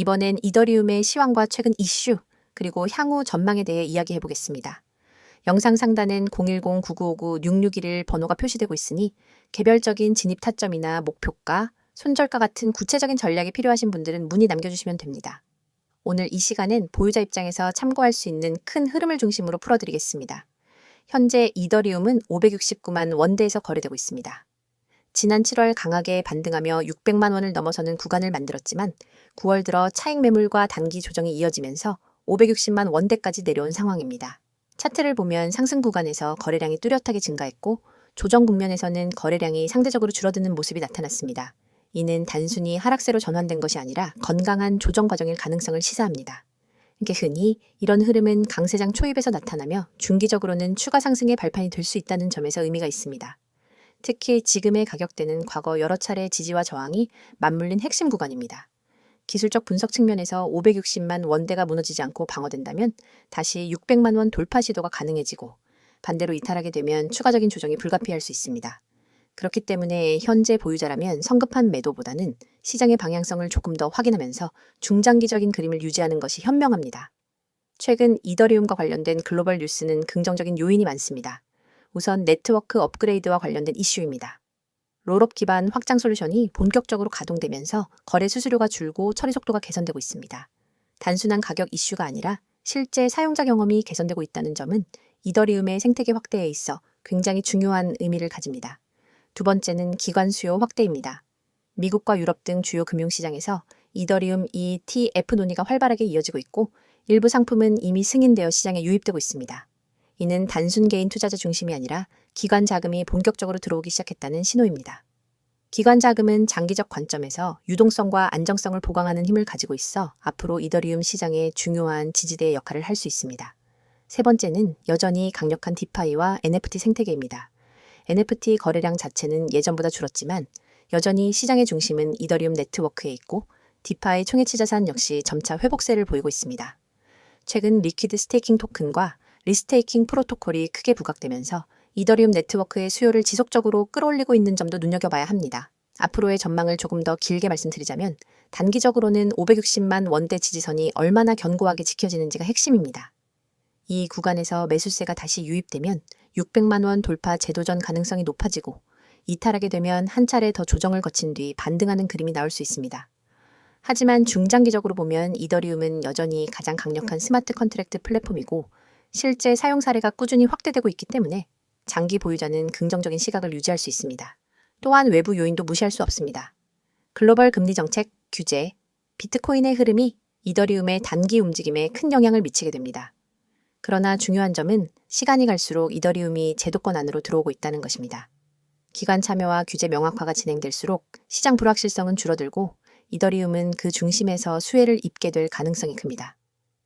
이번엔 이더리움의 시황과 최근 이슈, 그리고 향후 전망에 대해 이야기해 보겠습니다. 영상 상단엔 010-9959-6611 번호가 표시되고 있으니 개별적인 진입 타점이나 목표가, 손절가 같은 구체적인 전략이 필요하신 분들은 문의 남겨주시면 됩니다. 오늘 이 시간엔 보유자 입장에서 참고할 수 있는 큰 흐름을 중심으로 풀어드리겠습니다. 현재 이더리움은 569만 원대에서 거래되고 있습니다. 지난 7월 강하게 반등하며 600만 원을 넘어서는 구간을 만들었지만 9월 들어 차익 매물과 단기 조정이 이어지면서 560만 원대까지 내려온 상황입니다. 차트를 보면 상승 구간에서 거래량이 뚜렷하게 증가했고 조정 국면에서는 거래량이 상대적으로 줄어드는 모습이 나타났습니다. 이는 단순히 하락세로 전환된 것이 아니라 건강한 조정 과정일 가능성을 시사합니다. 흔히 이런 흐름은 강세장 초입에서 나타나며 중기적으로는 추가 상승의 발판이 될 수 있다는 점에서 의미가 있습니다. 특히 지금의 가격대는 과거 여러 차례 지지와 저항이 맞물린 핵심 구간입니다. 기술적 분석 측면에서 560만 원대가 무너지지 않고 방어된다면 다시 600만 원 돌파 시도가 가능해지고 반대로 이탈하게 되면 추가적인 조정이 불가피할 수 있습니다. 그렇기 때문에 현재 보유자라면 성급한 매도보다는 시장의 방향성을 조금 더 확인하면서 중장기적인 그림을 유지하는 것이 현명합니다. 최근 이더리움과 관련된 글로벌 뉴스는 긍정적인 요인이 많습니다. 우선 네트워크 업그레이드와 관련된 이슈입니다. 롤업 기반 확장 솔루션이 본격적으로 가동되면서 거래 수수료가 줄고 처리 속도가 개선되고 있습니다. 단순한 가격 이슈가 아니라 실제 사용자 경험이 개선되고 있다는 점은 이더리움의 생태계 확대에 있어 굉장히 중요한 의미를 가집니다. 두 번째는 기관 수요 확대입니다. 미국과 유럽 등 주요 금융시장에서 이더리움 ETF 논의가 활발하게 이어지고 있고 일부 상품은 이미 승인되어 시장에 유입되고 있습니다. 이는 단순 개인 투자자 중심이 아니라 기관 자금이 본격적으로 들어오기 시작했다는 신호입니다. 기관 자금은 장기적 관점에서 유동성과 안정성을 보강하는 힘을 가지고 있어 앞으로 이더리움 시장의 중요한 지지대의 역할을 할 수 있습니다. 세 번째는 여전히 강력한 디파이와 NFT 생태계입니다. NFT 거래량 자체는 예전보다 줄었지만 여전히 시장의 중심은 이더리움 네트워크에 있고 디파이 총해치 자산 역시 점차 회복세를 보이고 있습니다. 최근 리퀴드 스테이킹 토큰과 리스테이킹 프로토콜이 크게 부각되면서 이더리움 네트워크의 수요를 지속적으로 끌어올리고 있는 점도 눈여겨봐야 합니다. 앞으로의 전망을 조금 더 길게 말씀드리자면 단기적으로는 560만 원대 지지선이 얼마나 견고하게 지켜지는지가 핵심입니다. 이 구간에서 매수세가 다시 유입되면 600만 원 돌파 재도전 가능성이 높아지고 이탈하게 되면 한 차례 더 조정을 거친 뒤 반등하는 그림이 나올 수 있습니다. 하지만 중장기적으로 보면 이더리움은 여전히 가장 강력한 스마트 컨트랙트 플랫폼이고 실제 사용 사례가 꾸준히 확대되고 있기 때문에 장기 보유자는 긍정적인 시각을 유지할 수 있습니다. 또한 외부 요인도 무시할 수 없습니다. 글로벌 금리 정책, 규제, 비트코인의 흐름이 이더리움의 단기 움직임에 큰 영향을 미치게 됩니다. 그러나 중요한 점은 시간이 갈수록 이더리움이 제도권 안으로 들어오고 있다는 것입니다. 기관 참여와 규제 명확화가 진행될수록 시장 불확실성은 줄어들고 이더리움은 그 중심에서 수혜를 입게 될 가능성이 큽니다.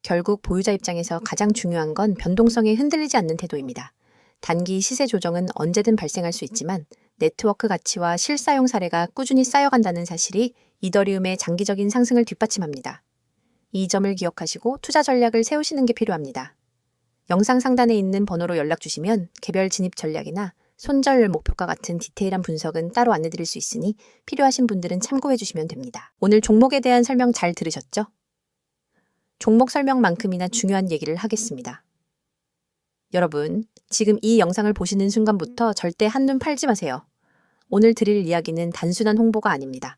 결국 보유자 입장에서 가장 중요한 건 변동성에 흔들리지 않는 태도입니다. 단기 시세 조정은 언제든 발생할 수 있지만 네트워크 가치와 실사용 사례가 꾸준히 쌓여간다는 사실이 이더리움의 장기적인 상승을 뒷받침합니다. 이 점을 기억하시고 투자 전략을 세우시는 게 필요합니다. 영상 상단에 있는 번호로 연락 주시면 개별 진입 전략이나 손절 목표가 같은 디테일한 분석은 따로 안내드릴 수 있으니 필요하신 분들은 참고해 주시면 됩니다. 오늘 종목에 대한 설명 잘 들으셨죠? 종목 설명만큼이나 중요한 얘기를 하겠습니다. 여러분, 지금 이 영상을 보시는 순간부터 절대 한눈 팔지 마세요. 오늘 드릴 이야기는 단순한 홍보가 아닙니다.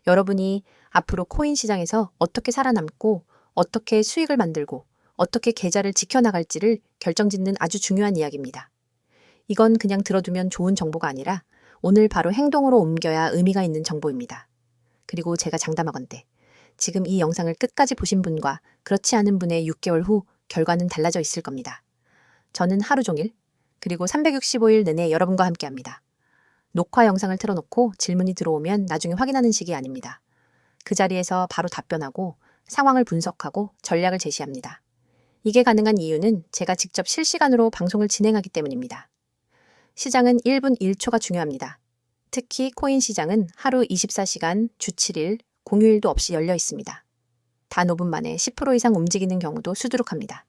여러분이 앞으로 코인 시장에서 어떻게 살아남고 어떻게 수익을 만들고 어떻게 계좌를 지켜나갈지를 결정짓는 아주 중요한 이야기입니다. 이건 그냥 들어두면 좋은 정보가 아니라 오늘 바로 행동으로 옮겨야 의미가 있는 정보입니다. 그리고 제가 장담하건대 지금 이 영상을 끝까지 보신 분과 그렇지 않은 분의 6개월 후 결과는 달라져 있을 겁니다. 저는 하루 종일 그리고 365일 내내 여러분과 함께합니다. 녹화 영상을 틀어놓고 질문이 들어오면 나중에 확인하는 식이 아닙니다. 그 자리에서 바로 답변하고 상황을 분석하고 전략을 제시합니다. 이게 가능한 이유는 제가 직접 실시간으로 방송을 진행하기 때문입니다. 시장은 1분 1초가 중요합니다. 특히 코인 시장은 하루 24시간, 주 7일, 공휴일도 없이 열려 있습니다. 단 5분 만에 10% 이상 움직이는 경우도 수두룩합니다.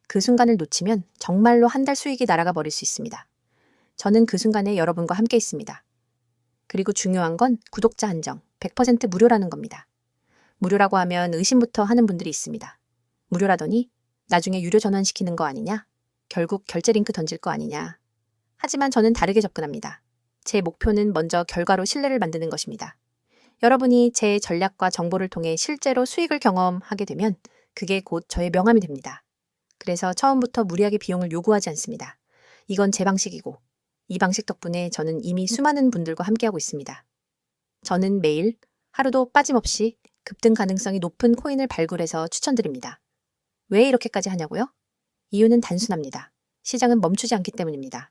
그 순간을 놓치면 정말로 한 달 수익이 날아가 버릴 수 있습니다. 저는 그 순간에 여러분과 함께 있습니다. 그리고 중요한 건 구독자 한정, 100% 무료라는 겁니다. 무료라고 하면 의심부터 하는 분들이 있습니다. 무료라더니 나중에 유료 전환시키는 거 아니냐? 결국 결제 링크 던질 거 아니냐? 하지만 저는 다르게 접근합니다. 제 목표는 먼저 결과로 신뢰를 만드는 것입니다. 여러분이 제 전략과 정보를 통해 실제로 수익을 경험하게 되면 그게 곧 저의 명함이 됩니다. 그래서 처음부터 무리하게 비용을 요구하지 않습니다. 이건 제 방식이고 이 방식 덕분에 저는 이미 수많은 분들과 함께하고 있습니다. 저는 매일 하루도 빠짐없이 급등 가능성이 높은 코인을 발굴해서 추천드립니다. 왜 이렇게까지 하냐고요? 이유는 단순합니다. 시장은 멈추지 않기 때문입니다.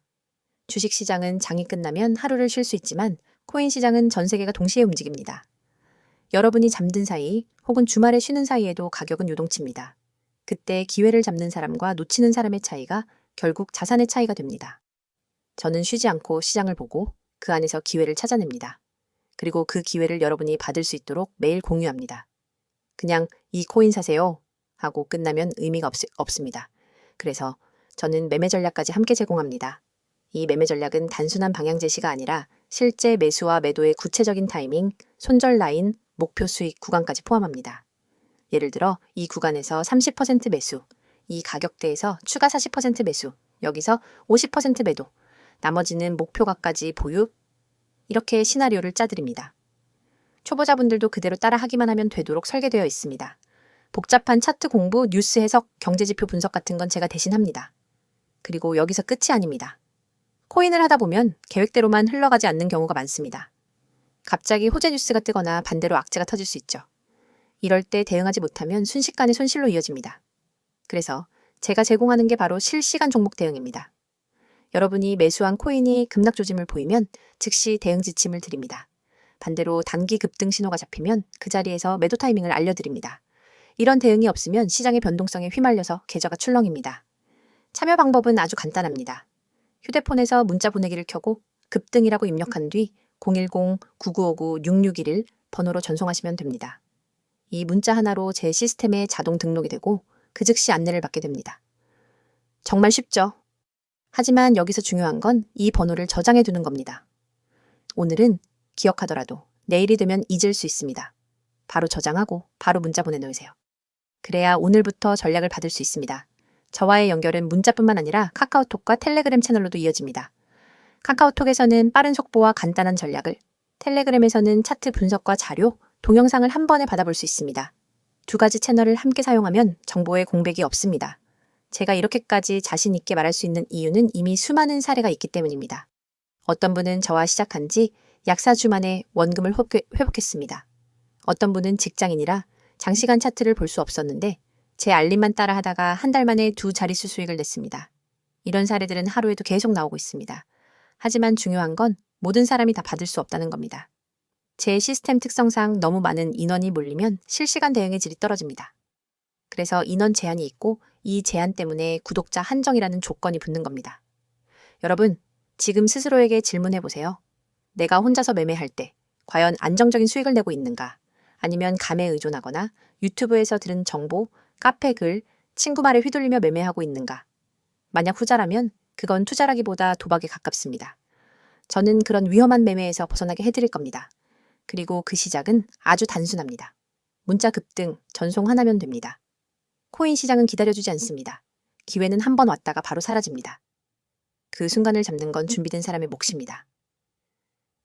주식 시장은 장이 끝나면 하루를 쉴 수 있지만 코인 시장은 전 세계가 동시에 움직입니다. 여러분이 잠든 사이 혹은 주말에 쉬는 사이에도 가격은 요동칩니다. 그때 기회를 잡는 사람과 놓치는 사람의 차이가 결국 자산의 차이가 됩니다. 저는 쉬지 않고 시장을 보고 그 안에서 기회를 찾아냅니다. 그리고 그 기회를 여러분이 받을 수 있도록 매일 공유합니다. 그냥 이 코인 사세요 하고 끝나면 의미가 없습니다. 그래서 저는 매매 전략까지 함께 제공합니다. 이 매매 전략은 단순한 방향 제시가 아니라 실제 매수와 매도의 구체적인 타이밍, 손절 라인, 목표 수익 구간까지 포함합니다. 예를 들어 이 구간에서 30% 매수, 이 가격대에서 추가 40% 매수, 여기서 50% 매도, 나머지는 목표가까지 보유, 이렇게 시나리오를 짜드립니다. 초보자분들도 그대로 따라 하기만 하면 되도록 설계되어 있습니다. 복잡한 차트 공부, 뉴스 해석, 경제지표 분석 같은 건 제가 대신 합니다. 그리고 여기서 끝이 아닙니다. 코인을 하다 보면 계획대로만 흘러가지 않는 경우가 많습니다. 갑자기 호재 뉴스가 뜨거나 반대로 악재가 터질 수 있죠. 이럴 때 대응하지 못하면 순식간에 손실로 이어집니다. 그래서 제가 제공하는 게 바로 실시간 종목 대응입니다. 여러분이 매수한 코인이 급락 조짐을 보이면 즉시 대응 지침을 드립니다. 반대로 단기 급등 신호가 잡히면 그 자리에서 매도 타이밍을 알려드립니다. 이런 대응이 없으면 시장의 변동성에 휘말려서 계좌가 출렁입니다. 참여 방법은 아주 간단합니다. 휴대폰에서 문자 보내기를 켜고 급등이라고 입력한 뒤 010-9959-6611 번호로 전송하시면 됩니다. 이 문자 하나로 제 시스템에 자동 등록이 되고 그 즉시 안내를 받게 됩니다. 정말 쉽죠? 하지만 여기서 중요한 건 이 번호를 저장해 두는 겁니다. 오늘은 기억하더라도 내일이 되면 잊을 수 있습니다. 바로 저장하고 바로 문자 보내놓으세요. 그래야 오늘부터 전략을 받을 수 있습니다. 저와의 연결은 문자뿐만 아니라 카카오톡과 텔레그램 채널로도 이어집니다. 카카오톡에서는 빠른 속보와 간단한 전략을, 텔레그램에서는 차트 분석과 자료, 동영상을 한 번에 받아볼 수 있습니다. 두 가지 채널을 함께 사용하면 정보의 공백이 없습니다. 제가 이렇게까지 자신 있게 말할 수 있는 이유는 이미 수많은 사례가 있기 때문입니다. 어떤 분은 저와 시작한 지 약 4주 만에 원금을 회복했습니다. 어떤 분은 직장인이라 장시간 차트를 볼 수 없었는데 제 알림만 따라 하다가 한 달 만에 2자릿수 수익을 냈습니다. 이런 사례들은 하루에도 계속 나오고 있습니다. 하지만 중요한 건 모든 사람이 다 받을 수 없다는 겁니다. 제 시스템 특성상 너무 많은 인원이 몰리면 실시간 대응의 질이 떨어집니다. 그래서 인원 제한이 있고 이 제한 때문에 구독자 한정이라는 조건이 붙는 겁니다. 여러분, 지금 스스로에게 질문해 보세요. 내가 혼자서 매매할 때 과연 안정적인 수익을 내고 있는가? 아니면 감에 의존하거나 유튜브에서 들은 정보, 카페 글, 친구 말에 휘둘리며 매매하고 있는가? 만약 후자라면 그건 투자라기보다 도박에 가깝습니다. 저는 그런 위험한 매매에서 벗어나게 해드릴 겁니다. 그리고 그 시작은 아주 단순합니다. 문자 급등, 전송 하나면 됩니다. 코인 시장은 기다려주지 않습니다. 기회는 한 번 왔다가 바로 사라집니다. 그 순간을 잡는 건 준비된 사람의 몫입니다.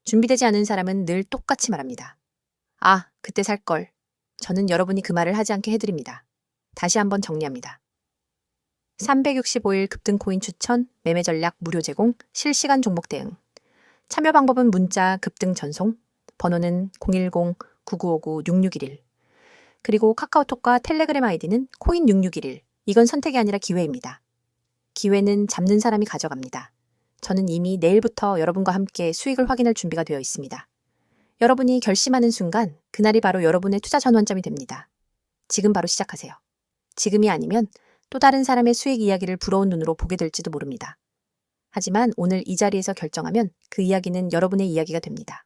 준비되지 않은 사람은 늘 똑같이 말합니다. 아, 그때 살 걸. 저는 여러분이 그 말을 하지 않게 해드립니다. 다시 한번 정리합니다. 365일 급등 코인 추천, 매매 전략 무료 제공, 실시간 종목 대응. 참여 방법은 문자 급등 전송, 번호는 010-9959-6611. 그리고 카카오톡과 텔레그램 아이디는 코인6611. 이건 선택이 아니라 기회입니다. 기회는 잡는 사람이 가져갑니다. 저는 이미 내일부터 여러분과 함께 수익을 확인할 준비가 되어 있습니다. 여러분이 결심하는 순간 그날이 바로 여러분의 투자 전환점이 됩니다. 지금 바로 시작하세요. 지금이 아니면 또 다른 사람의 수익 이야기를 부러운 눈으로 보게 될지도 모릅니다. 하지만 오늘 이 자리에서 결정하면 그 이야기는 여러분의 이야기가 됩니다.